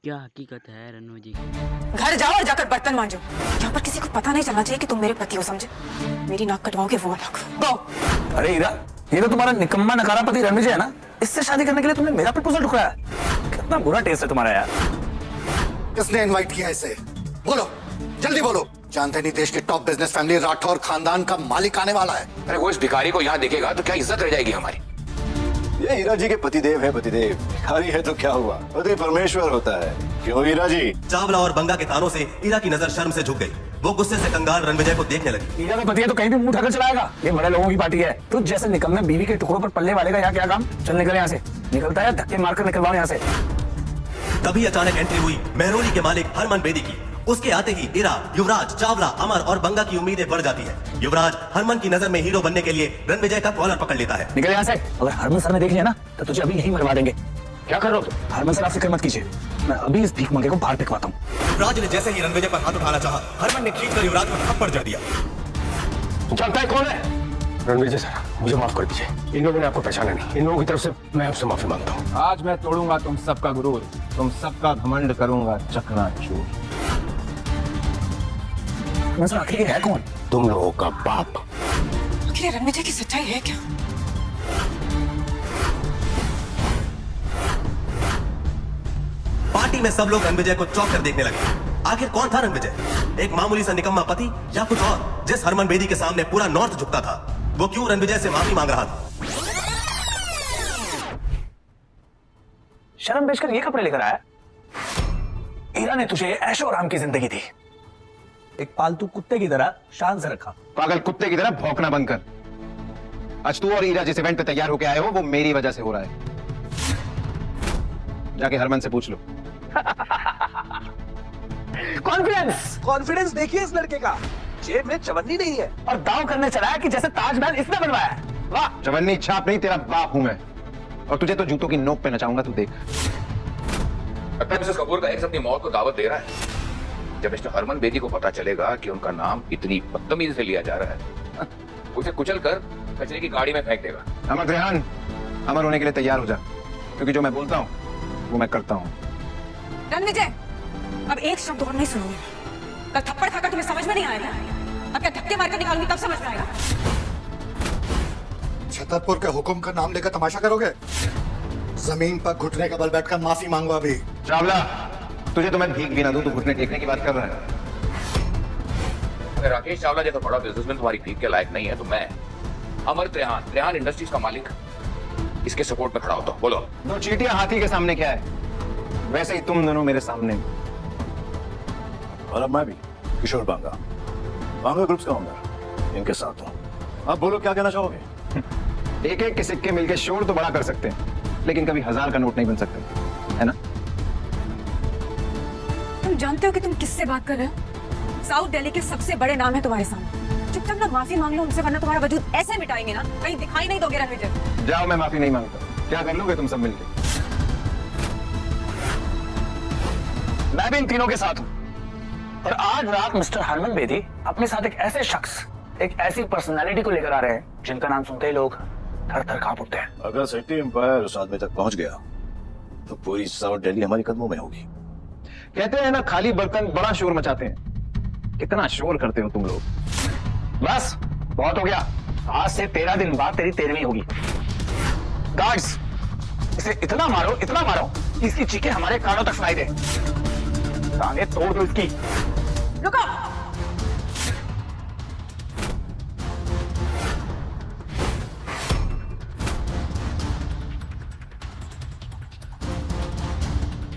क्या हकीकत है रन्नू जी की? घर जाओ और जाकर बर्तन मांजो। यहाँ पर किसी को पता नहीं चलना चाहिए कि तुम मेरे पति हो, समझे? मेरी नाक कटवाओगे वो अलग। गो। अरे हीरा, ये तो तुम्हारा निकम्मा नकारा पति रणविजय है ना? इससे शादी करने के लिए तुमने मेरा प्रपोजल ठुकराया। कितना बुरा टेस्ट है तुम्हारा यार। किसने इनवाइट किया इसे? बोलो, जल्दी बोलो। जानते नहीं देश की टॉप बिजनेस फैमिली राठौर खानदान का मालिक आने वाला है। अरे वो इस भिखारी को यहाँ देखेगा तो क्या इज्जत रह जाएगी हमारी? ये हीरा जी के पतिदेव है। पतिदेव भिखारी है तो क्या हुआ, पति परमेश्वर होता है। क्यों हीरा जी? चावला और बंगा के कानों से हीरा की नजर शर्म से झुक गई। वो गुस्से से कंगाल रणविजय को देखने लगी। हीरा का पति है तो कहीं भी मुंह उठाकर चलाएगा। ये बड़े लोगों की पार्टी है। तुझ जैसे निकम्मे बीवी के टुकड़ों पर पल्ले वाले का यहाँ क्या काम? चल निकल यहाँ से। निकलता है धक्के मारकर निकलवाओ यहाँ से। तभी अचानक एंट्री हुई मेहरोली के मालिक हरमन बेदी की। उसके आते ही हीरा, युवराज, चावला, अमर और बंगा की उम्मीदें बढ़ जाती है। युवराज हरमन की नजर में हीरो बनने के लिए रणविजय का कॉलर पकड़ लेता है। निकल यहाँ से। अगर हरमन सर ने देख लिया ना तो तुझे अभी यहीं मरवा देंगे। क्या कर रहे हो तुम? हरमन सर आप फिक्र मत कीजिए, मैं अभी इस भीख मंगे को बाहर फेंकवाता हूँ। युवराज ने जैसे ही रणविजय पर हाथ उठाना चाहा, हरमन ने खींचकर युवराज को थप्पड़ जड़ दिया। जानता है कौन है? रणविजय सर, मुझे माफ कर दीजिए। इन लोगों ने आपको पहचाना नहीं। इन लोगों की तरफ से मैं आपसे माफी मांगता हूँ। आज मैं तोड़ूंगा तुम सबका गुरूर, तुम सबका घमंड करूंगा चकनाचूर। सर आखिर ये है कौन? तुम लोगों का बाप। आखिर रणविजय की सच्चाई है क्या? पार्टी में सब लोग रणविजय को चौंक कर देखने लगे। आखिर कौन था रणविजय? एक मामूली सा निकम्मा पति या कुछ और? जिस हरमन बेदी के सामने पूरा नॉर्थ झुकता था, वो क्यों रणविजय से माफी मांग रहा था? शर्म बेचकर ये कपड़े लेकर आया? हीरा ने तुझे ऐशो आराम की जिंदगी दी, एक पालतू कुत्ते की तरह शान से रखा। पागल कुत्ते की तरह भौंकना बंद कर। आज तू और हीरा जिस इवेंट पे तैयार होके आए हो वो मेरी वजह से हो रहा है। जाके हरमन से पूछ लो। कॉन्फिडेंस देखिए इस लड़के का। जेब में चवन्नी नहीं है और दांव करने चला है कि जैसे ताजमहल इसने बनवाया है। वाह! चवन्नी छाप नहीं, तेरा बाप हूं मैं। और तुझे तो जूतों की नोक पे नचाऊंगा, तू देख। मिसेस कपूर का एक्स अपनी मौत को दावत दे रहा है। जब मिस्टर हरमन बेदी को पता चलेगा कि उनका नाम इतनी बदतमीजी से लिया जा रहा है, उसे कुचल कर कचरे की गाड़ी में फेंक देगा। अमर रेहान, अमर होने के लिए तैयार हो जा, क्योंकि जो मैं बोलता हूँ वो मैं करता हूँ। रणविजय, अब एक शब्द और नहीं सुनूंगी। कल थप्पड़ खाकर तुम्हें समझ में नहीं आया? अब क्या धक्के मारकर निकालूंगी तब समझ में आएगा? छतरपुर के हुक्म का नाम लेकर तमाशा करोगे? जमीन पर घुटने का बल बैठकर माफी मांगो अभी। चावला, तुझे तो मैं भीख भी ना दूं, तू घुटने टेकने की बात कर रहा है। अगर राकेश चावला जैसा बड़ा बिजनेसमैन तुम्हारी भीख के लायक नहीं है तो मैं, अमर रेहान इंडस्ट्रीज का मालिक, इसके सपोर्ट में खड़ा होता हूं। बोलो। दो चींटियां हाथी के सामने क्या है, वैसे ही तुम दोनों मेरे सामने। और अब मैं भी किशोर बांगा ग्रुप्स का ओनर इनके साथ हूँ। आप बोलो क्या कहना चाहोगे? एक एक के सिक्के मिलकर शोर तो बड़ा कर सकते हैं, लेकिन कभी 1000 का नोट नहीं बन सकते, है ना? तुम जानते हो कि तुम किससे बात कर रहे हो? साउथ दिल्ली के सबसे बड़े नाम है तुम्हारे सामने। चुपचाप ना माफी मांग लो उनसे, वरना तुम्हारा वजूद ऐसे मिटाएंगे ना, कहीं दिखाई नहीं दोगे रणविजय। जाओ, मैं माफी नहीं मांगता। क्या कर लोगे तुम सब मिलकर? मैं भी इन तीनों के साथ हूं। और आज रात मिस्टर हरमन बेदी अपने साथ एक ऐसे शख्स, एक ऐसी पर्सनालिटी को लेकर आ रहे हैं जिनका नाम सुनते ही लोग थर थर कांप उठते हैं। अगर सिटी एम्पायर उस आदमी तक पहुंच गया तो पूरी साउथ दिल्ली हमारी कदमों में होगी। कहते हैं ना, खाली बर्तन बड़ा शोर मचाते हैं। कितना शोर करते हो तुम लोग। बस बहुत हो गया। आज से 13 दिन बाद तेरी 13वीं होगी। गार्ड्स, इसे इतना मारो कि इसकी चीखें हमारे कानों तक सुनाई दे। टांगे तोड़ दो इसकी। रुको।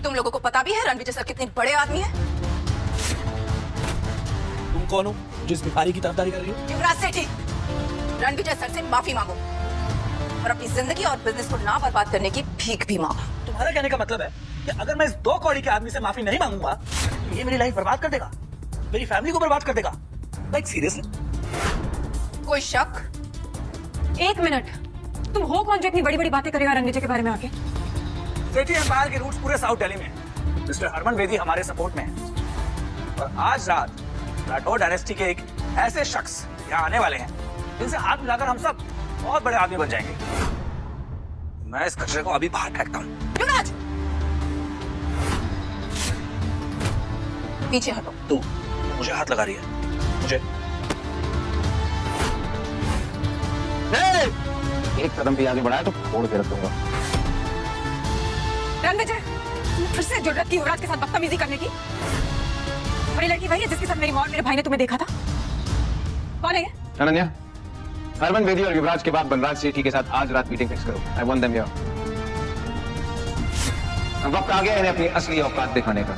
तुम लोगों को पता भी है रणविजय सर कितने बड़े आदमी हैं? तुम कौन हो जिस भिखारी की तरफदारी कर रही हो? युवराज सेठी, रणविजय सर से माफी मांगो और अपनी जिंदगी और बिजनेस को ना बर्बाद करने की भीख भी मांगो। तुम्हारा कहने का मतलब है कि अगर मैं इस 2 कौड़ी के आदमी से माफी नहीं मांगूंगा तो ये मेरी लाइफ बर्बाद कर देगा, मेरी फैमिली को बर्बाद कर देगा? Like seriously? कोई शक? 1 मिनट, तुम हो कौन जो इतनी बड़ी बड़ी बातें करेगा रणविजय के बारे में आके? सिटी एम्पायर के रूट्स पूरे साउथ दिल्ली में हैं। मिस्टर हरमन बेदी हमारे सपोर्ट में है और आज रात राठौर डायनेस्टी के एक ऐसे शख्स यहाँ आने वाले हैं जिनसे हाथ मिलाकर हम सब बहुत बड़े आदमी बन जाएंगे। मैं इस कचरे को अभी बाहर फेंकता हूँ। युवराज, पीछे हटो। तू मुझे हाथ लगा रही है, मुझे। एक कदम भी आगे बढ़ाया तो फोड़ के रख दूंगा। रणविजय, फिर से जुर्रत की युवराज के साथ बदतमीजी करने की? बड़ी लड़की वही है जिसके साथ मेरी माँ और मेरे भाई ने तुम्हें देखा था? कौन है ये? अनन्या, हरमन बेदी और युवराज के बाद बनराज सेठी के साथ आज रात मीटिंग फिक्स करो। I want them here. अब वक्त आ गया है इन्हें अपनी असली औकात दिखाने का।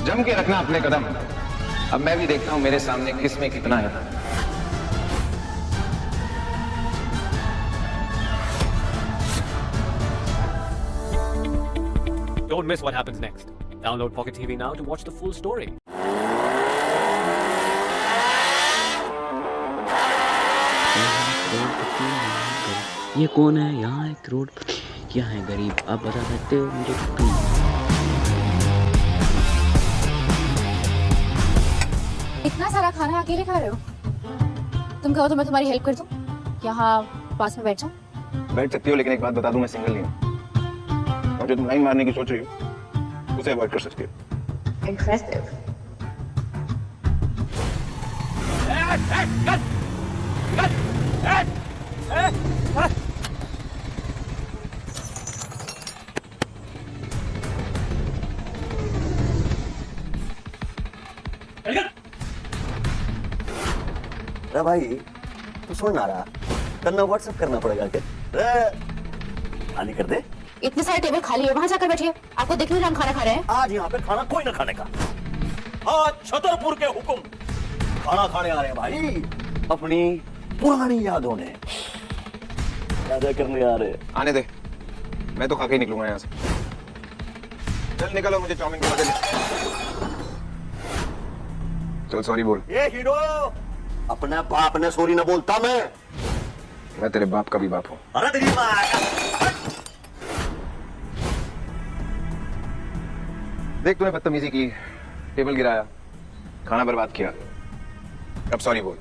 जम के रखना अपने कदम। अब मैं भी देखता हूं मेरे सामने किसमें कितना है। Don't miss what happens next. Download Pocket TV now to watch the full story. ये कौन है? यहाँ है करोड़पति, क्या है गरीब? आप बता सकते हो मुझे प्लीज? इतना सारा खाना अकेले खा रहे हो? तुम कहो तो मैं तुम्हारी हेल्प कर दूं? यहाँ पास में बैठ जाऊं? बैठ सकती हो, लेकिन एक बात बता दूं, मैं सिंगल नहीं हूं। और जो तुम लाइन मारने की सोच रही हो उसे अवॉइड कर सकती हो। Impressive. अरे भाई तू सुन ना रहा, करना व्हाट्सएप करना पड़ेगा क्या? खाली कर दे। इतने सारे टेबल खाली है, वहां जाकर बैठिए। आपको देखने में हम खाना खा रहे हैं। आज यहाँ पे खाना कोई ना खाने का। आज छतरपुर के हुक्म खाना खाने आ रहे हैं भाई, अपनी पुरानी यादों ने यादें करने आ रहे हैं। आने दे, मैं तो खा के ही निकलूंगा यहाँ से। चल निकलो, मुझे चाउमीन खिला दे। चल सॉरी बोल। ये हीरो, अपने बाप ने सॉरी न बोलता मैं तेरे बाप का भी बाप हूँ। अरे तेरी माँ। देख, तूने बदतमीजी की, टेबल गिराया, खाना बर्बाद किया, अब सॉरी बोल।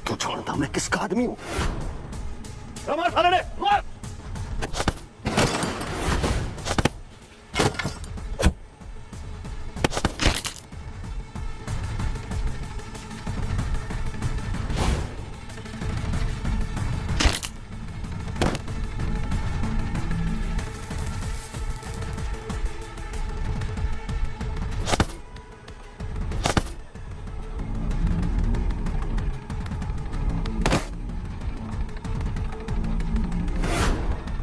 तू जानता मैं किसका आदमी हूँ? मार साले ने, मार।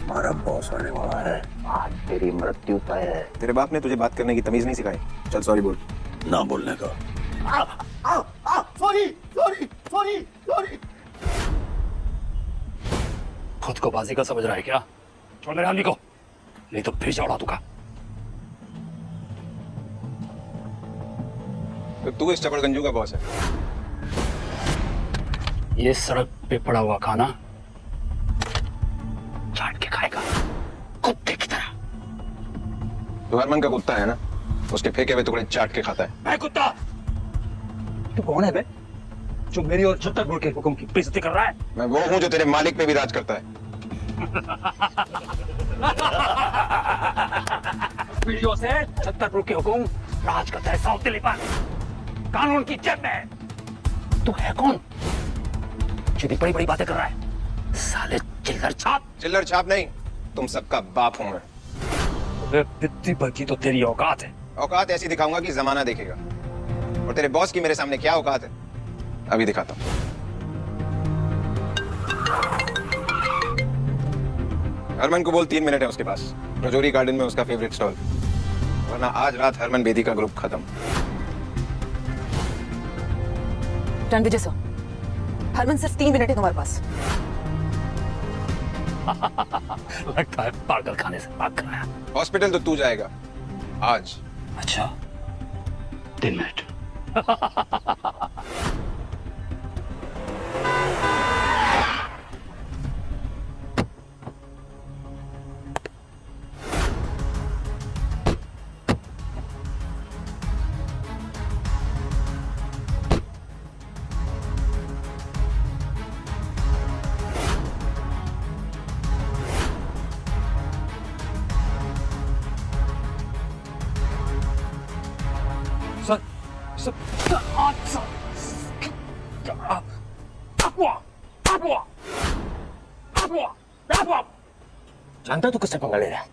हमारा बॉस आने वाला है, आज तेरी मृत्यु तय है। तेरे बाप ने तुझे बात करने की तमीज नहीं सिखाई? चल सॉरी बोल। ना बोलने का। Sorry sorry sorry sorry. खुद को बाजी का समझ रहा है क्या? छोड़ मेरे आदमी को, नहीं तो फिर उड़ा दूंगा। तो तू इस चपड़गंजू का बॉस है? ये सड़क पे पड़ा हुआ खाना चाट के खाएगा, कुत्ते की तरह। तू हरमन का कुत्ता है ना? उसके फेंके हुए टुकड़े चाट के खाता है। मैं कुत्ता? तू कौन है बे, जो मेरी और छतरपुर के हुक्म की बेइज्जती कर रहा है? मैं वो हूँ जो तेरे मालिक पे भी राज करता है। वीडियो से छतरपुर के हुक्म राज करता है साउथ दिल्ली पर, कानून की जेब में। तू है कौन जो बड़ी बड़ी बातें कर रहा है? साले चिल्लर छाप। चिल्लर छाप नहीं, तुम सबका बाप हूं मैं। बित्ती बल्कि तो तेरी औकात है। औकात ऐसी दिखाऊंगा कि जमाना देखेगा। और तेरे बॉस की मेरे सामने क्या औकात है, अभी दिखाता हूं। हरमन को बोल 3 मिनट है उसके पास, रजौरी गार्डन में उसका फेवरेट स्टॉल, वरना आज रात हरमन बेदी का ग्रुप खत्म। रणविजय सर, हरमन सिर्फ 3 मिनट है तुम्हारे पास। लगता है पागल खाने से भाग कर आया। हॉस्पिटल तो तू जाएगा आज। अच्छा, 3 मिनट। जानता तू किससे पंगा ले रहा है?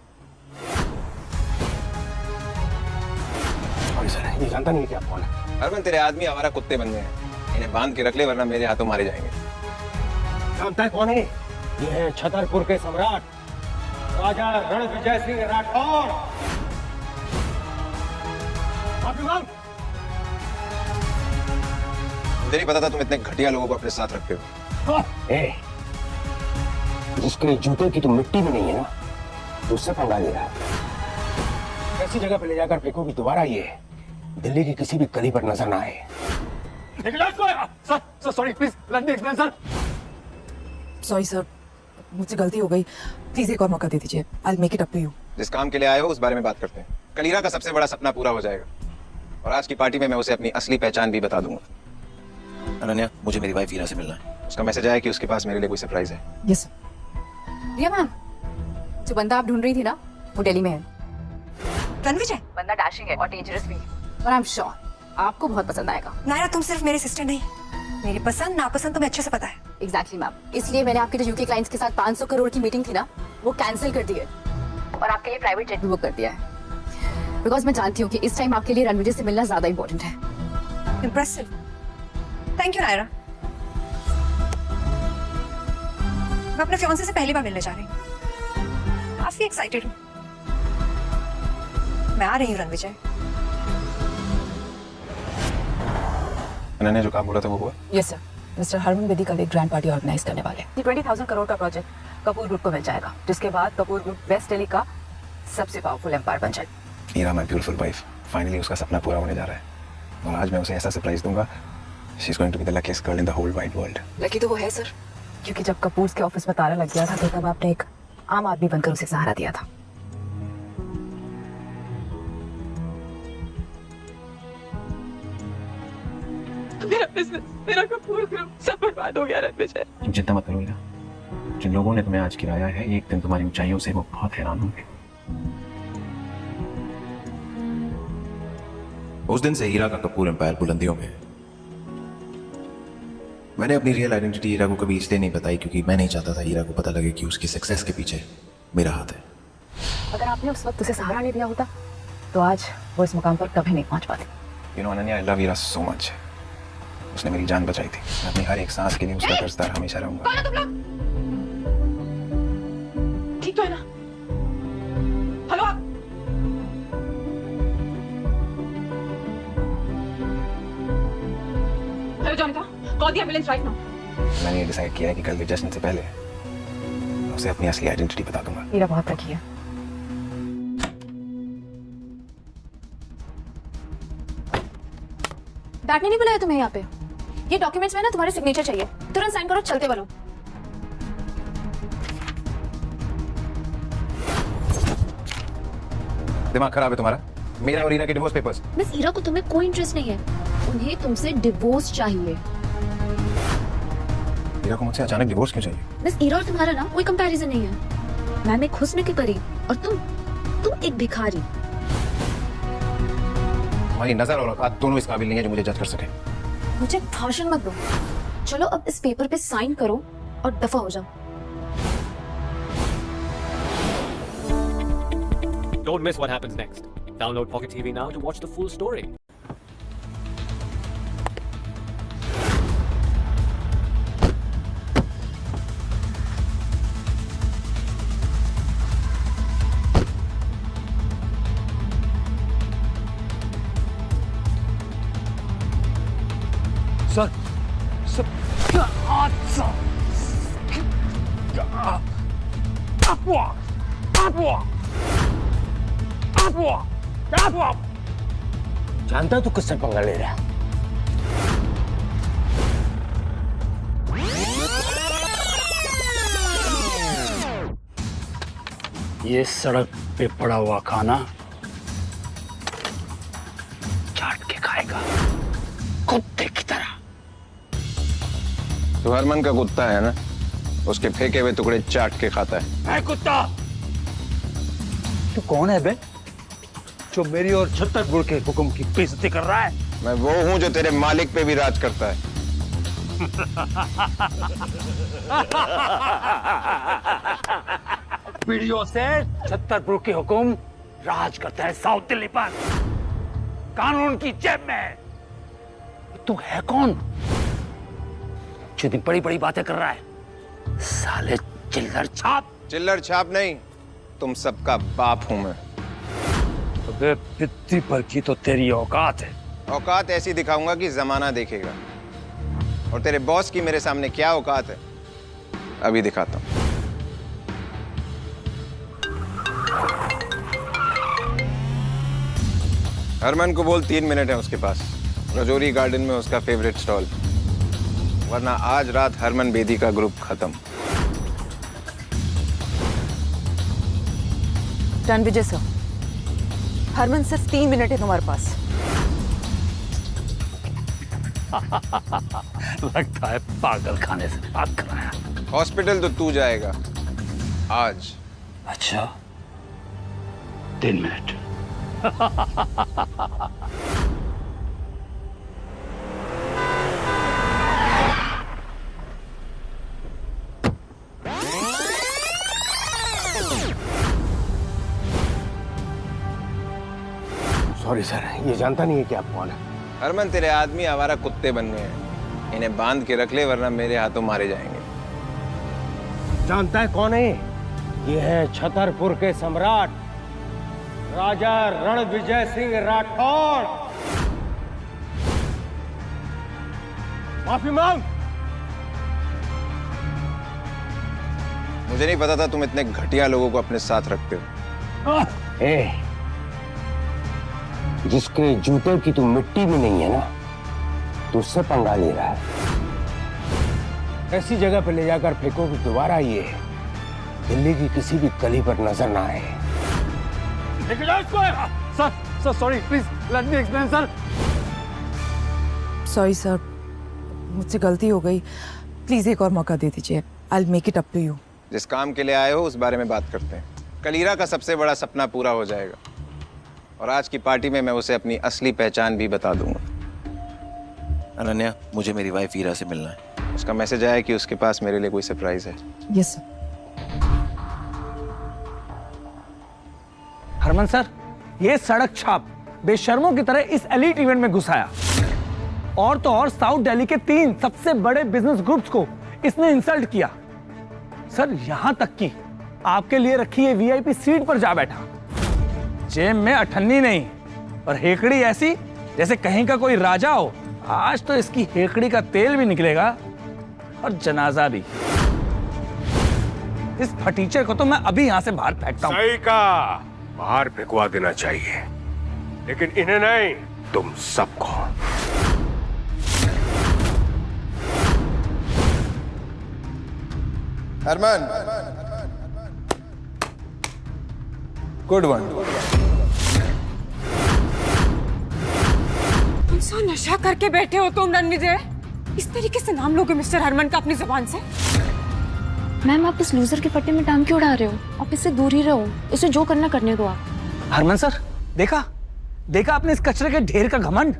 सॉरी सर, ये जानता नहीं कि आप कौन है। हरमन, तेरे आदमी हमारा कुत्ते बन गए हैं। इन्हें बांध के रख ले, वरना मेरे हाथों मारे जाएंगे। जानता है कौन है? ये है छतरपुर के सम्राट राजा रणविजय सिंह राठौर। मुझे नहीं पता था तुम इतने घटिया लोगों को अपने साथ रखते हो। जिसके जूते की तो मिट्टी भी नहीं है ना, तो उससे पंगा ले रहा है। ऐसी जगह पे ले जाकर फेंको कि दोबारा ये दिल्ली की किसी भी गली पर नजर ना आए। Sir sorry, please let me explain sir. Sorry sir, मुझसे गलती हो गई, प्लीज एक और मौका दे दीजिए। I will make it up to you. जिस काम के लिए आए हो उस बारे में बात करते हैं। कल हीरा का सबसे बड़ा सपना पूरा हो जाएगा और आज की पार्टी में मैं उसे अपनी असली पहचान भी बता दूंगा। अनन्या, मुझे मेरी वाइफ हीरा से मिलना है। उसका मैसेज आया कि उसके पास मेरे लिए कोई सरप्राइज है। यस रिया मैम, जो बंदा आप ढूंढ रही थी ना, वो दिल्ली में है। रणविजय बंदा डैशिंग है और डेंजरस भी, और आई एम श्योर आपको बहुत पसंद आएगा। नायरा, तुम सिर्फ मेरी सिस्टर नहीं, मेरी पसंद नापसंद तुम्हें अच्छे से पता है। एग्जैक्टली मैम, इसलिए मैंने आपके जो यूके क्लाइंट्स के साथ 500 करोड़ की मीटिंग थी ना, वो कैंसिल कर दी है और आपके लिए प्राइवेट जेट भी बुक कर दिया है। बिकॉज मैं जानती हूँ कि इस टाइम आपके लिए रणविजय से मिलना ज्यादा इंपॉर्टेंट है। Impressive, thank you Naira. मैं अपने फियांसे से पहली बार मिलने जा रही हूँ, काफी एक्साइटेड हूँ। मैं आ रही हूँ रणविजय। अनन्या, जो काम बोला था वो हुआ? Yes sir, mister Harman Bedi कल एक ग्रैंड पार्टी ऑर्गेनाइज करने वाले हैं। 20,000 करोड़ का प्रोजेक्ट कपूर ग्रुप को मिल जाएगा, जिसके बाद कपूर ग्रुप वेस्ट दिल्ली का सबसे पावरफुल एम्पायर बन जाएगा। हीरा, माय ब्यूटीफुल वाइफ, फाइनली उसका सपना पूरा होने जा रहा है और आज मैं उसे ऐसा सरप्राइज दूंगा। She is going to be the luckiest girl in the whole wide world. Lucky तो वो है सर, क्योंकि जब कपूर के ऑफिस में ताला लग गया था तो तब आपने एक आम आदमी बनकर उसे सहारा दिया था। मेरा बिजनेस, मेरा कपूर ग्रुप सब बर्बाद हो गया रणविजय। तुम चिंता मत करो हीरा, जिन लोगों ने तुम्हें आज गिराया है एक दिन तुम्हारी ऊंचाइयों से वो बहुत हैरान होंगे। उस दिन से हीरा का कपूर एम्पायर बुलंदियों में है। मैंने अपनी रियल आइडेंटिटी हीरा को कभी इसलिए नहीं बताई क्योंकि मैं नहीं चाहता था हीरा को पता लगे कि उसकी सक्सेस के पीछे मेरा हाथ है। अगर आपने उस वक्त उसे सहारा नहीं दिया होता तो आज वो इस मुकाम पर कभी नहीं पहुंच पाती। You know Ananya, I love Heera so much. उसने मेरी जान बचाई थी। मैं अपनी हर एक सांस के लिए उसका कर्जदार हमेशा रहूंगा। कौन है तुम लोग? ठीक तो है ना? हेलो आप? हेलो जॉनिका, call the ambulance right now. मैंने ये डिसाइड किया है कि कल के जश्न से पहले उसे अपनी असली आइडेंटिटी बता दूंगा। हीरा बहुत लकी है। बैठने नहीं बुलाया तुम्हें यहाँ पे। ये डॉक्यूमेंट्स में ना तुम्हारे सिग्नेचर चाहिए, तुरंत साइन करो, चलते बनो। दिमाग खराब है तुम्हारा? मेरा और हीरा के डिवोर्स पेपर्स। मिस हीरा को तुम्हें कोई इंटरेस्ट नहीं है, उन्हें तुमसे डिवोर्स चाहिए। हीरा को मुझसे अचानक डिवोर्स क्यों चाहिए? मिस हीरा और तुम्हारा ना कोई कंपैरिजन नहीं है। मैं एक हुस्न की परी और तुम एक भिखारी। तुम्हारी नजर और औकात दोनों इस काबिल नहीं है जो मुझे जज कर सके। मुझे भाषण मत दो, चलो अब इस पेपर पे साइन करो और दफा हो जाओ। Don't miss what happens next. Download Pocket TV now to watch the full story. जानता तू किससे पंगा ले रहा है? ये सड़क पे पड़ा हुआ खाना चाट के खाएगा कुत्ते की तरह। तो हरमन का कुत्ता है ना, उसके फेंके हुए टुकड़े चाट के खाता है। कुत्ता, तू कौन है बे जो मेरी और छतरपुर के हुक्म की बेइज्जती कर रहा है? मैं वो हूं जो तेरे मालिक पे भी राज करता है। पीढ़ियों से छतरपुर के हुक्म राज करता है साउथ दिल्ली पर, कानून की जेब में। तू है कौन जो इतनी बड़ी बड़ी बातें कर रहा है? साले चिल्लर छाप। चिल्लर छाप नहीं, तुम सबका बाप हूं मैं। अबे पित्ती पर की तो तेरी औकात है। औकात ऐसी दिखाऊंगा कि जमाना देखेगा। और तेरे बॉस की मेरे सामने क्या औकात है अभी दिखाता हूं। हरमन को बोल 3 मिनट है उसके पास, रजौरी गार्डन में उसका फेवरेट स्टॉल, वरना आज रात हरमन बेदी का ग्रुप खत्म। रणविजय सर, हरमन सिर्फ 3 मिनट है तुम्हारे पास। लगता है पागल खाने से बात कराया। हॉस्पिटल तो तू जाएगा आज। अच्छा 3 मिनट। सॉरी सर, ये जानता नहीं है कि आप कौन है। हरमन तेरे आदमी आवारा कुत्ते बन गए हैं, इन्हें बांध के रख ले वरना मेरे हाथों मारे जाएंगे। जानता है कौन है? ये है छतरपुर के सम्राट राजा रणविजय सिंह राठौड़। माफी मांग। मुझे नहीं पता था तुम इतने घटिया लोगों को अपने साथ रखते हो। जिसके जूते की तू मिट्टी भी नहीं है ना, तो उससे पंगा ले रहा है। ऐसी जगह पे ले जाकर फेंको कि दोबारा ये दिल्ली की किसी भी गली पर नजर ना आए। Sir sorry, please let me explain sir. Sorry sir, मुझसे गलती हो गई, प्लीज एक और मौका दे दीजिए। I will make it up to you. जिस काम के लिए आए हो उस बारे में बात करते हैं। कलीरा का सबसे बड़ा सपना पूरा हो जाएगा और आज की पार्टी में मैं उसे अपनी असली पहचान भी बता दूंगा। अनन्या, मुझे मेरी वाइफ ईरा से मिलना है। उसका मैसेज आया कि उसके पास मेरे लिए कोई सरप्राइज है। Yes sir. हरमन सर, ये सड़क छाप बेशर्मों की तरह इस एलीट इवेंट में घुसाया और तो और साउथ दिल्ली के 3 सबसे बड़े बिजनेस ग्रुप्स को इसने इंसल्ट किया। सर यहां तक कि आपके लिए रखी है वीआईपी सीट पर जा बैठा। जेब में अठन्नी नहीं और हेकड़ी ऐसी जैसे कहीं का कोई राजा हो। आज तो इसकी हेकड़ी का तेल भी निकलेगा और जनाजा भी। इस फटीचर को तो मैं अभी यहां से बाहर फेंकता हूं। सही कहा, बाहर फेंकवा देना चाहिए, लेकिन इन्हें नहीं, तुम सबको। Harman, good one. सा नशा करके बैठे हो तुम रणविजय? इस तरीके से नाम लोगे मिस्टर हरमन का अपनी जुबान से? मैम, आप इस लूजर के पट्टे में टांग क्यों उड़ा रहे हो? आप इससे दूर ही रहो, इसे जो करना करने दो आप। हरमन सर, देखा आपने इस कचरे के ढेर का घमंड,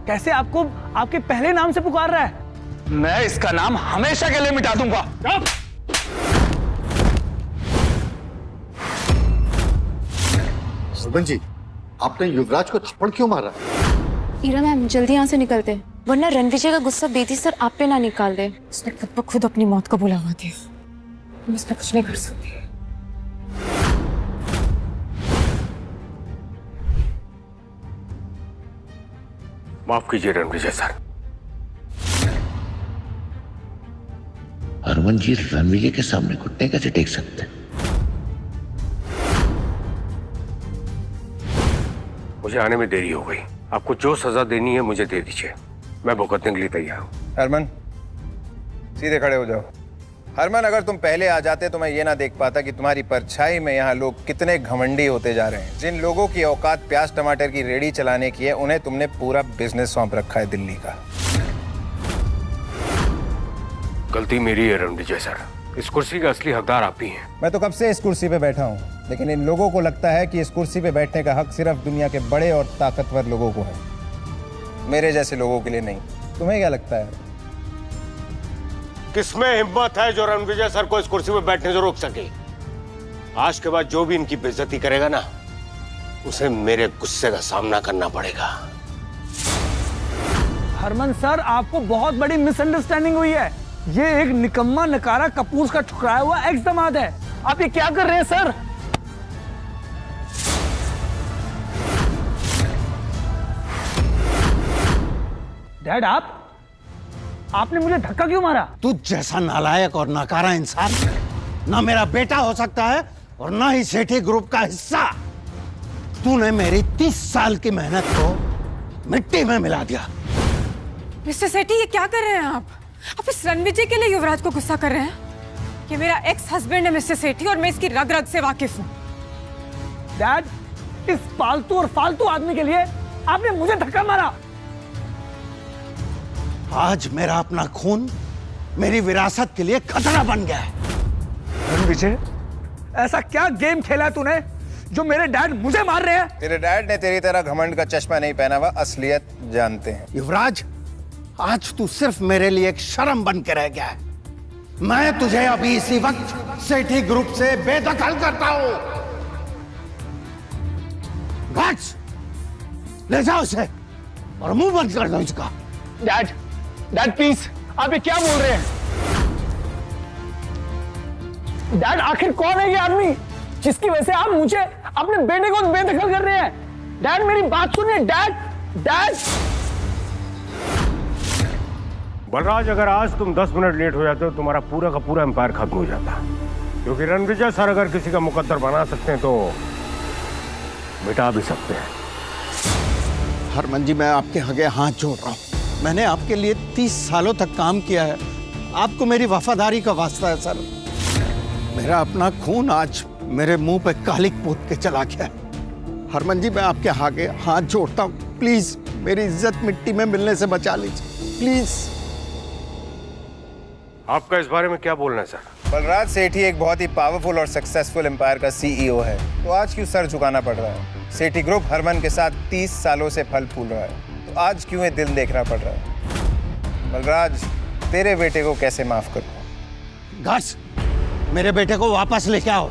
कैसे आपको आपके पहले नाम से पुकार रहा है। मैं इसका नाम हमेशा के लिए मिटा दूंगा। सरपंच जी, आपने युवराज को थप्पड़ क्यों मारा? ईरा मैम, जल्दी यहाँ से निकलते हैं, वरना रणविजय का गुस्सा बेदी सर आप पे ना निकाल दे। उसने खुद ब खुद अपनी मौत को बुलावा दिया। मैं इस पर कुछ नहीं कर सकती। माफ कीजिए रणविजय सर। हरमन जी रणविजय के सामने घुटने कैसे टेक सकते हैं? मुझे आने में देरी हो गई, आपको जो सजा देनी है मुझे दे दीजिए, मैं भुगतने के लिए तैयार हूँ। हरमन, सीधे खड़े हो जाओ। हरमन, अगर तुम पहले आ जाते तो मैं ये ना देख पाता कि तुम्हारी परछाई में यहाँ लोग कितने घमंडी होते जा रहे हैं। जिन लोगों की औकात प्याज टमाटर की रेडी चलाने की है, उन्हें तुमने पूरा बिजनेस सौंप रखा है दिल्ली का। गलती मेरी है रणविजय सर, इस कुर्सी का असली हकदार आप ही हैं। मैं तो कब से इस कुर्सी पे बैठा हूँ, लेकिन इन लोगों को लगता है कि इस कुर्सी पे बैठने का हक सिर्फ दुनिया के बड़े और ताकतवर लोगों को है। मेरे जैसे लोगों के लिए नहीं। तुम्हें क्या लगता है? किसमें हिम्मत है जो रणविजय सर को इस कुर्सी पे बैठने से रोक सके? आज के बाद जो भी इनकी बेइज्जती करेगा ना, उसे मेरे गुस्से का सामना करना पड़ेगा। हरमन सर, आपको बहुत बड़ी मिसअंडरस्टैंडिंग हुई है। ये एक निकम्मा नकारा कपूस का ठुकराया हुआ एक्स दामाद है। आप ये क्या कर रहे हैं सर? डैड, आपने मुझे धक्का क्यों मारा? तू जैसा नालायक और नकारा इंसान ना मेरा बेटा हो सकता है और ना ही सेठी ग्रुप का हिस्सा। तूने मेरी 30 साल की मेहनत को मिट्टी में मिला दिया। मिस्टर सेठी, ये क्या कर रहे हैं आप इस रणविजय के लिए युवराज को गुस्सा कर रहे हैं? ये मेरा एक्स हस्बैंड है मिस्टर सेठी, और मैं इसकी रग रग से वाकिफ हूँ। डैड, इस पालतू और फालतू आदमी के लिए आपने मुझे धक्का मारा। आज मेरा अपना खून मेरी विरासत के लिए खतरा बन गया है। रणविजय, ऐसा क्या गेम खेला है तूने जो मेरे डैड मुझे मार रहे हैं? तेरे डैड ने तेरी तरह घमंड का चश्मा नहीं पहना हुआ, असलियत जानते हैं। युवराज, आज तू सिर्फ मेरे लिए एक शर्म बन के रह गया है। मैं तुझे अभी इसी वक्त सेठी ग्रुप से बेदखल करता हूं। गार्ड्स, ले जाओ इसे और मुंह बंद कर दो इसका। डैड प्लीज, आप ये क्या बोल रहे हैं? डैड, आखिर कौन है ये आदमी जिसकी वजह से आप मुझे अपने बेटे को बेदखल कर रहे हैं? डैड, मेरी बात सुनिए। डैड। बलराज, अगर आज तुम 10 मिनट लेट हो जाते हो, तुम्हारा पूरा का पूरा एम्पायर खत्म हो जाता। क्योंकि रणविजय सर अगर किसी का मुकद्दर बना सकते हैं तो मिटा भी सकते हैं। हरमन जी, मैं आपके आगे हाथ जोड़ रहा हूं। मैंने आपके लिए 30 सालों तक काम किया है। आपको मेरी वफादारी का वास्ता है सर। मेरा अपना खून आज मेरे मुंह पे कालिक पोत के चला गया है। हरमन जी, मैं आपके आगे हाथ जोड़ता हूँ। प्लीज मेरी इज्जत मिट्टी में मिलने से बचा लीजिए, प्लीज। आपका इस बारे में क्या बोलना है सर? बलराज सेठी एक बहुत ही पावरफुल और सक्सेसफुल एम्पायर का सीईओ है, तो आज क्यों सर झुकाना पड़ रहा है? सेठी ग्रुप हरमन के साथ 30 सालों से फल फूल रहा है, तो आज क्यों ये दिल देखना पड़ रहा है? बलराज, तेरे बेटे को कैसे माफ करूं? गार्ड्स, मेरे बेटे को वापस लेके आओ।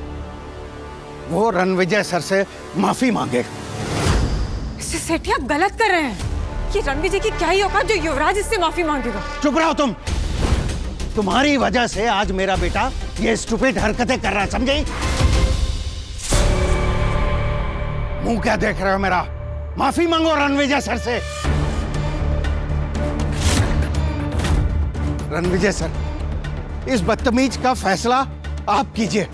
वो रणविजय सर से माफी मांगेगा। मिस्टर सेठी, आप गलत कर रहे हैं। ये रणविजय की क्या ही औकात जो युवराज इससे माफी मांगेगा? चुप रहो तुम। तुम्हारी वजह से आज मेरा बेटा ये स्टूपिड हरकतें कर रहा है, समझे? मुंह क्या देख रहे हो मेरा? माफी मांगो रणविजय सर से। रणविजय सर, इस बदतमीज का फैसला आप कीजिए।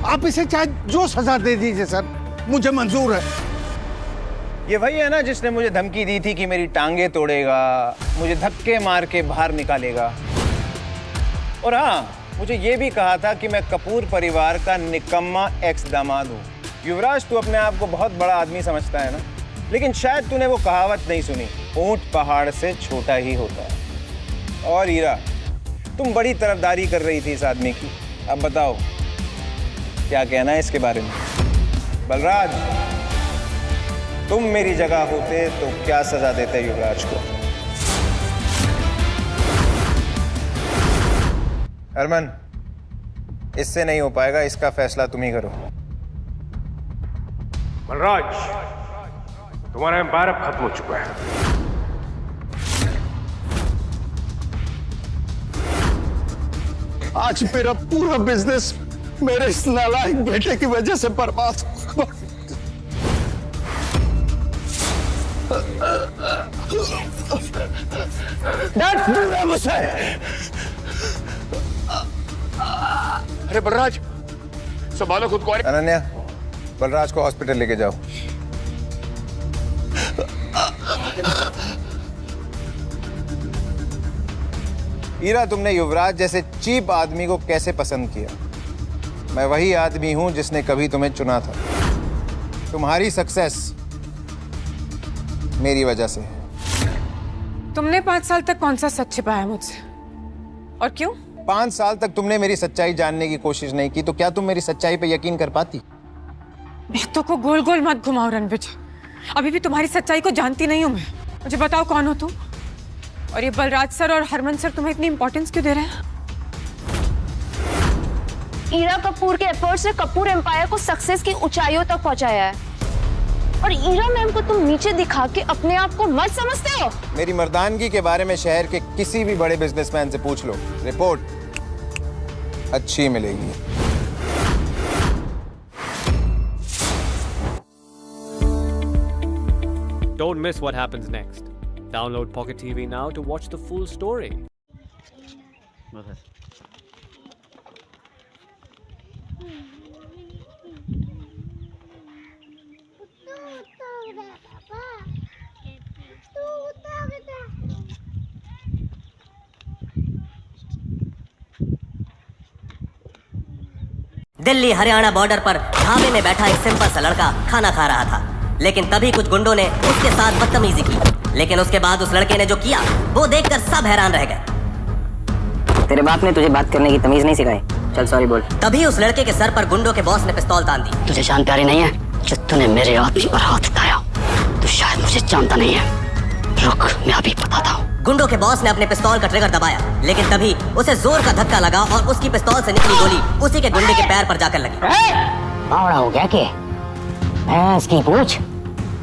आप इसे चाहे जो सजा दे दीजिए सर, मुझे मंजूर है। ये वही है ना जिसने मुझे धमकी दी थी कि मेरी टांगे तोड़ेगा, मुझे धक्के मार के बाहर निकालेगा, और हाँ, मुझे ये भी कहा था कि मैं कपूर परिवार का निकम्मा एक्स दामाद हूँ। युवराज, तू अपने आप को बहुत बड़ा आदमी समझता है ना, लेकिन शायद तूने वो कहावत नहीं सुनी, ऊंट पहाड़ से छोटा ही होता है। और हीरा, तुम बड़ी तरफदारी कर रही थी इस आदमी की। अब बताओ क्या कहना है इसके बारे में? बलराज, तुम मेरी जगह होते तो क्या सजा देते युवराज को? हरमन, इससे नहीं हो पाएगा, इसका फैसला तुम ही करो। बलराज, तुम्हारा एम्पायर अब खत्म हो चुका है। आज मेरा पूरा बिजनेस मेरे इस नालायक बेटे की वजह से बर्बाद हो गया। डैड, मुझसे। अरे बलराज, संभालो खुद को। अनन्या, बलराज को हॉस्पिटल लेके जाओ। हीरा, तुमने युवराज जैसे चीप आदमी को कैसे पसंद किया? मैं वही आदमी हूं जिसने कभी तुम्हें चुना था। तुम्हारी सक्सेस मेरी वजह से है। तुमने 5 साल तक कौन सा सच छिपाया मुझसे, और क्यों? 5 साल तक तुमने मेरी सच्चाई जानने की कोशिश नहीं की, तो क्या तुम मेरी सच्चाई पे यकीन कर पाती? बातों को गोल गोल मत घुमाओ रणविजय, अभी भी तुम्हारी सच्चाई को जानती नहीं हूं मैं। मुझे बताओ कौन हो तुम, और ये बलराज सर और हरमन सर तुम्हें इतनी इंपॉर्टेंस क्यों दे रहे हैं? ईरा कपूर के एफर्ट्स ने कपूर एम्पायर को सक्सेस की ऊंचाइयों तक पहुंचाया है, और ईरा मैम को तुम नीचे दिखा के अपने आप को मत समझते हो? मेरी मर्दानगी के बारे में शहर के किसी भी बड़े बिजनेसमैन से पूछ लो, रिपोर्ट अच्छी मिलेगी। Don't miss what happens next. Download Pocket TV now to watch the full story. Delhi Haryana border पर ढाबे में बैठा एक सिंपल सा लड़का खाना खा रहा था, लेकिन तभी कुछ गुंडों ने उसके साथ बदतमीजी की। लेकिन उसके बाद उस लड़के ने जो किया वो देखकर सब हैरान रह गए। तेरे बाप ने तुझे बात करने की तमीज नहीं सिखाई? चल सॉरी बोल। तभी उस लड़के के सर पर गुंडों के बॉस ने पिस्तौल तान दी। तुझे जान प्यारी नहीं है? जब तूने मेरे आदमी पर हाथ उठाया तो शायद मुझे जानता नहीं है। रुक, मैं अभी बताता हूँ। गुंडों के बॉस ने अपने पिस्तौल का ट्रिगर दबाया, लेकिन तभी उसे जोर का धक्का लगा और उसकी पिस्तौल से निकली गोली उसी के गुंडे के पैर पर जाकर लगी। बावड़ा हो गया के? भैंस की पूछ,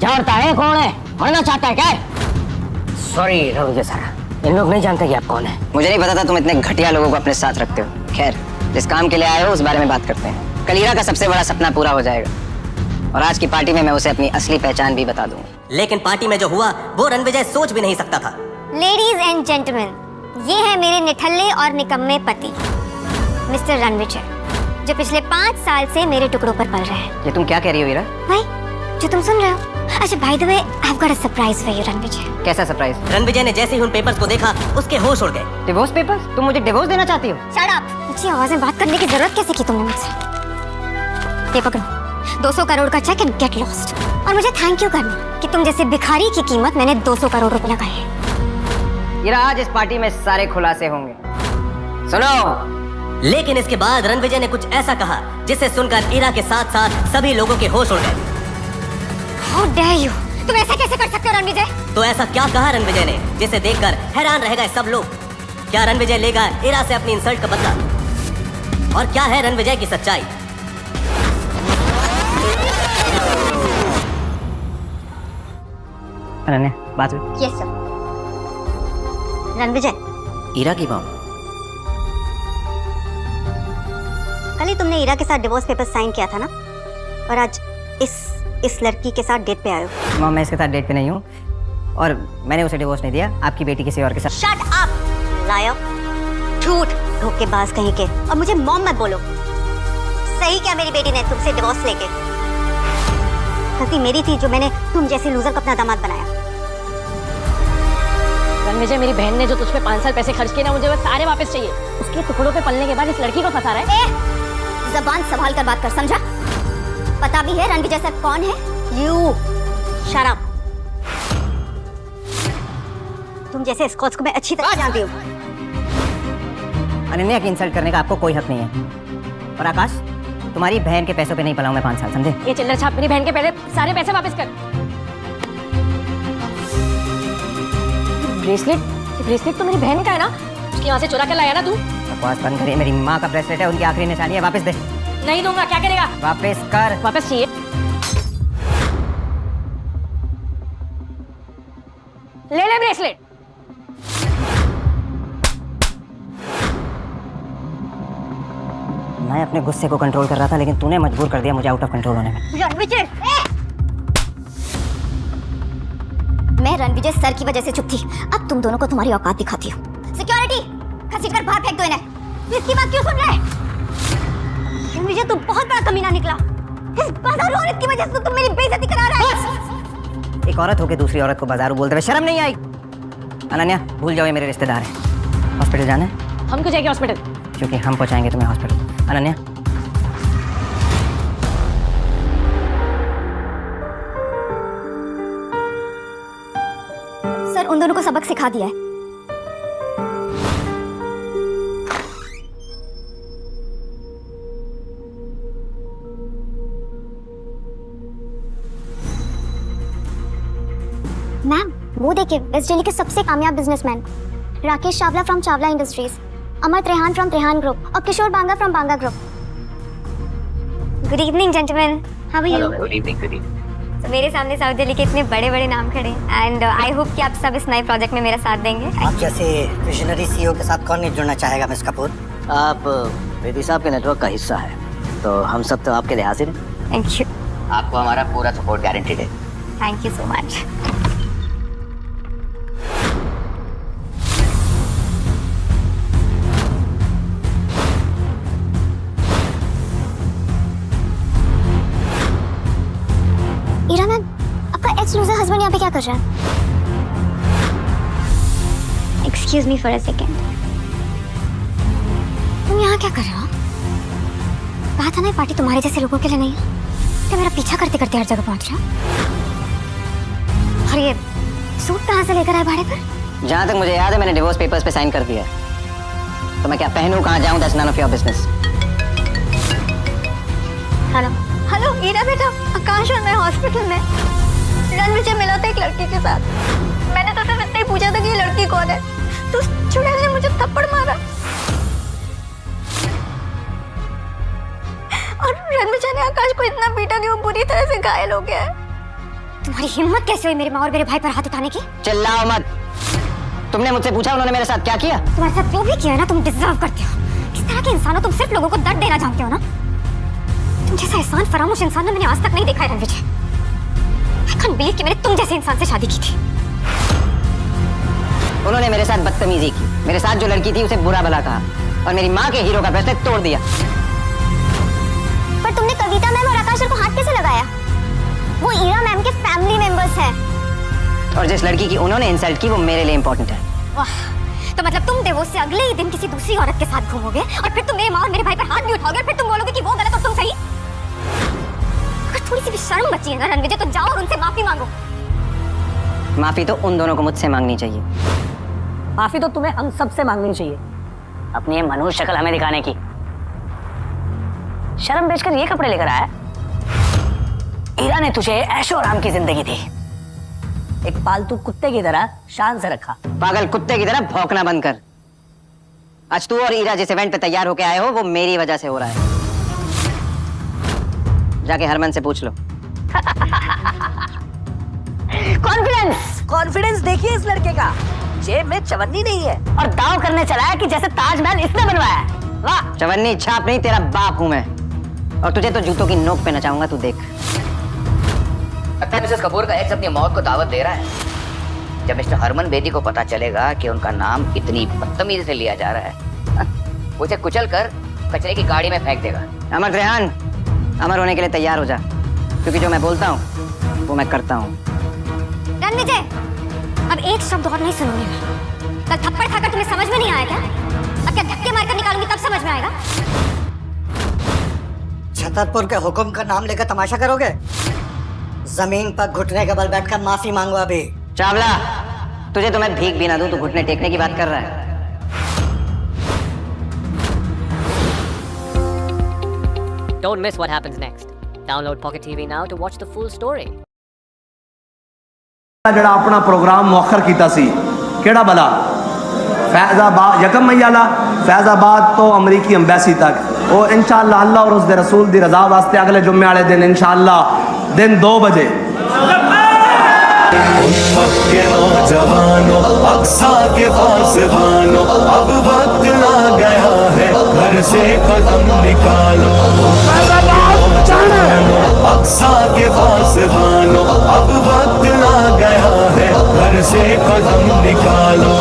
जानता है कौन है? मरना चाहता है क्या? सॉरी रणविजय सर, इन लोग नहीं जानते कि आप कौन है। मुझे नहीं पता था तुम इतने घटिया लोगों को अपने साथ रखते हो। खैर, जिस काम के लिए आए हो उस बारे में बात करते हैं। कल ईरा का सबसे बड़ा सपना पूरा हो जाएगा, और आज की पार्टी में मैं उसे अपनी असली पहचान भी बता दूंगा। लेकिन पार्टी में जो हुआ वो रणविजय सोच भी नहीं सकता था। लेडीज एंड जेंटलमैन, ये है मेरे निठल्ले और निकम्मे पति मिस्टर रणविजय, जो पिछले 5 साल से मेरे टुकड़ों पर पल रहे हैं। ये तुम क्या कह रही हो ईरा? भाई, जो तुम सुन रहे हो। अच्छा, by the way, I have got a surprise for you Ranvijay. कैसा सरप्राइज? रणविजय ने जैसे ही उन पेपर्स को देखा उसके होश उड़ गए। Divorce papers? तुम मुझे डिवोर्स देना चाहती हो? Shut up! ऊंची आवाज में बात करने की जरूरत कैसे की तुमने मुझसे? ये पकड़ो, 200 करोड़ का चेक एंड गेट लॉस्ट। और मुझे थैंक यू करना कि तुम जैसे भिखारी की कीमत मैंने 200 करोड़ रुपए लगाए हैं। ईरा, आज इस पार्टी में सारे खुलासे होंगे। सुनो। लेकिन इसके बाद रणविजय ने कुछ ऐसा कहा जिसे सुनकर ईरा के साथ साथ सभी लोगों के होश उड़ गए। How dare you! तुम ऐसा कैसे कर सकते हो रणविजय? तो ऐसा क्या कहा रणविजय ने जिसे देखकर हैरान रह गए सब लोग? क्या रणविजय लेगा ईरा से अपनी इंसल्ट का बदला? और क्या है रणविजय की सच्चाई? अनन्या, बात हुई? Yes sir. रणविजय, ईरा की माँ, कल ही तुमने ईरा के साथ डिवोर्स पेपर साइन किया था ना, और आज इस लड़की के साथ डेट पे आए हो। माँ, मैं इसके साथ डेट पे नहीं हूँ, और मैंने उसे डिवोर्स नहीं दिया। आपकी बेटी किसी और के साथ। शट अप लायर, झूठ, धोखेबाज कहीं के। और मुझे मॉम मत बोलो। सही क्या मेरी बेटी ने तुमसे डिवोर्स लेके? गलती मेरी थी जो मैंने तुम जैसे लूजर को अपना दामाद बनाया। रणविजय, मेरी बहन ने जो तुझ पे 5 साल पैसे खर्च किए ना, मुझे वो सारे वापस चाहिए। उसके टुकड़ों पे पलने के बाद इस लड़की को फंसा रहा है। जबान संभाल कर बात कर, समझा? पता भी है रणविजय सर कौन है? You shut up. तुम जैसे स्कॉच को मैं अच्छी तरह जानती हूँ। अनन्या की इंसल्ट करने का आपको कोई हक नहीं है। और आकाश, तुम्हारी बहन के पैसों पे नहीं पला हूं मैं 5 साल, समझे? ये चिल्लर छाप मेरी बहन के पहले सारे पैसे वापस कर। ब्रेसलेट तो मेरी बहन का है ना? उसकी यहाँ से चुरा कर लाया ना तू? बकवास बंद करिए। मेरी माँ का ब्रेसलेट है, उनकी आखिरी निशानी है। वापस दे। नहीं दूंगा। क्या करेगा? वापस कर। वापस चाहिए। ले ब्रेसलेट। मैं अपने गुस्से को कंट्रोल कर रहा था, लेकिन तूने मजबूर कर दिया मुझे आउट ऑफ कंट्रोल होने में। रणविजय, मैं रणविजय सर की वजह से चुप थी। अब तुम दोनों को तुम्हारी औकात दिखाती हूँ। सिक्योरिटी, घसीटकर बाहर फेंक दो इन्हें। इसकी बात क्यों सुन रहे? रणविजय, तुम बहुत बड़ा कमीना निकला। इस बाजारू औरत की वजह से तुम मेरी बेइज्जती करा रहे हो। एक औरत होकर दूसरी औरत को बाजारू बोलते हुए शर्म नहीं आई? अनन्या, भूल जाओ, ये मेरे रिश्तेदार हैं। हॉस्पिटल जाना है? हम क्यों जाएंगे हॉस्पिटल? क्योंकि हम पहुंचाएंगे तुम्हें हॉस्पिटल। अनन्या, सर उन दोनों को सबक सिखा दिया है। मैम, वो देखिए वेस्ट दिल्ली के सबसे कामयाब businessman Rakesh Chawla from Chawla industries, Amar Trehan from Trehan group और Kishore Banga from Banga group. Good evening gentleman, how are you? Good evening, good evening. तो मेरे सामने साउथ दिल्ली के इतने बड़े बड़े नाम खड़े हैं एंड आई होप कि आप सब इस नए प्रोजेक्ट में मेरा साथ देंगे। आप जैसे विजनरी सीईओ के साथ कौन नहीं जुड़ना चाहेगा मिस कपूर? आप बेदी साहब के नेटवर्क का हिस्सा है, तो हम सब तो आपके लिए हाजिर हैं। Thank you. आपको हमारा पूरा सपोर्ट गारंटीड है। Thank you so much. Ira ma'am, आपका एक्स लूजर हस्बैंड यहाँ पे क्या कर रहा है? Excuse me for a second, तुम यहाँ क्या कर रहे हो? कहा था ना ये पार्टी तुम्हारे जैसे लोगों के लिए नहीं है। क्या मेरा पीछा करते करते हर जगह पहुँच रहे हो? और ये सूट कहाँ से लेकर आए भाड़े पर? जहाँ तक मुझे याद है मैंने डिवोर्स पेपर्स पे साइन कर दिया है, तो मैं क्या पहनूं, कहाँ जाऊँ, that's none of your business. Hello hello Ira बेटा, आकाश और मैं हॉस्पिटल में। रणविजय मिला था एक लड़की के साथ। मैंने तो सिर्फ इतना ही पूछा था कि ये लड़की कौन है, तो उस चुड़ैल ने मुझे थप्पड़ मारा और रणविजय ने आकाश को इतना पीटा कि वो बुरी तरह से घायल हो गया है। तुम्हारी हिम्मत कैसे हुई मेरी माँ और मेरे भाई पर हाथ उठाने की? चिल्लाओ मत। तुमने मुझसे पूछा उन्होंने मेरे साथ क्या किया? तुम्हारे साथ जो भी किया है ना, तुम डिजर्व करते हो। किस तरह के इंसान हो तुम, सिर्फ लोगों को दर्द देना जानते हो ना। तुम जैसा एहसान फरामोश इंसान ना मैंने आज तक नहीं देखा है रणविजय। I can't believe कि मैंने तुम जैसे इंसान से शादी की थी। उन्होंने मेरे साथ बदतमीजी की, मेरे साथ जो लड़की थी उसे बुरा भला कहा और मेरी माँ के हीरो का ब्रेसलेट तोड़ दिया। पर तुमने कविता मैम और आकाश सर को हाथ कैसे लगाया? वो ईरा मैम के फैमिली मेंबर्स हैं। और जिस लड़की की उन्होंने इंसल्ट की वो मेरे लिए इम्पोर्टेंट है। वाह, तो मतलब तुम डिवोर्स से अगले ही दिन किसी दूसरी औरत के साथ घूमोगे और फिर तुम मेरी माँ और मेरे भाई पर हाथ भी उठाओगे और फिर तुम बोलोगे कि वो गलत और तुम सही। अगर थोड़ी सी भी शर्म बची है ना रणविजय, तो जाओ और उनसे माफी मांगो। माफी तो उन दोनों को मुझसे मांगनी चाहिए। माफी तो तुम्हें हम सबसे मांगनी चाहिए, अपनी ये मनहूस शक्ल हमें दिखाने की। शर्म बेचकर ये कपड़े लेकर आया। ईरा ने तुझे ऐशो आराम की जिंदगी दी, एक पालतू कुत्ते की तरह शान से रखा। पागल कुत्ते की तरह भौंकना बंद कर। आज तू और ईरा जिस इवेंट पे तैयार होके आए हो वो मेरी वजह से हो रहा है। जाके हरमन से पूछ लो। कॉन्फिडेंस, कॉन्फिडेंस देखिए इस लड़के का, जेब में चवन्नी नहीं है और दाव करने चला है कि जैसे ताजमहल इसने बनवाया है। वाह, चवन्नी छाप नहीं, तेरा बाप हूं मैं और तुझे तो जूतों की नोक पे नचाऊंगा, तू देख। लगता है मिसेस कपूर का एक्स अपनी मौत को दावत दे रहा है। जब मिस्टर हरमन बेदी को पता चलेगा कि उनका नाम इतनी बदतमीजी से लिया जा रहा है, उसे कुचल कर कचरे की गाड़ी में फेंक देगा। अमर त्रेहान, अमर होने के लिए तैयार हो जा, क्योंकि जो मैं बोलता हूँ वो मैं करता हूँ। रणविजय, अब एक शब्द और नहीं सुनूंगी मैं। कल थप्पड़ खाकर तुम्हें समझ में नहीं आया क्या? अब क्या धक्के मारकर निकालूंगी तब समझ में आएगा? छतरपुर के हुक्म का नाम लेकर तमाशा करोगे? जमीन पर घुटने के बल बैठकर माफी मांगो अभी। चावला, तुझे तो मैं भीख भी ना दूं, तू घुटने टेकने की बात कर रहा है। Don't miss what happens next. Download Pocket TV now to watch the full story. ਜਿਹੜਾ ਆਪਣਾ ਪ੍ਰੋਗਰਾਮ ਮੁਅੱਖਰ ਕੀਤਾ ਸੀ ਕਿਹੜਾ ਭਲਾ? फैज़ाबाद यकम मैयाला फैज़ाबाद तो अमरीकी एम्बेसी तक और इंशाअल्लाह अल्लाह और उसके रसूल दी रजा वास्ते अगले जुम्मे वाले दिन इंशाअल्लाह दिन 2 बजे के नौजवानों अक्सा के पासवानों अब वक्त आ गया है घर से कदम निकालो अक्सा के पासवानों अब वक्त आ गया है घर से कदम निकालो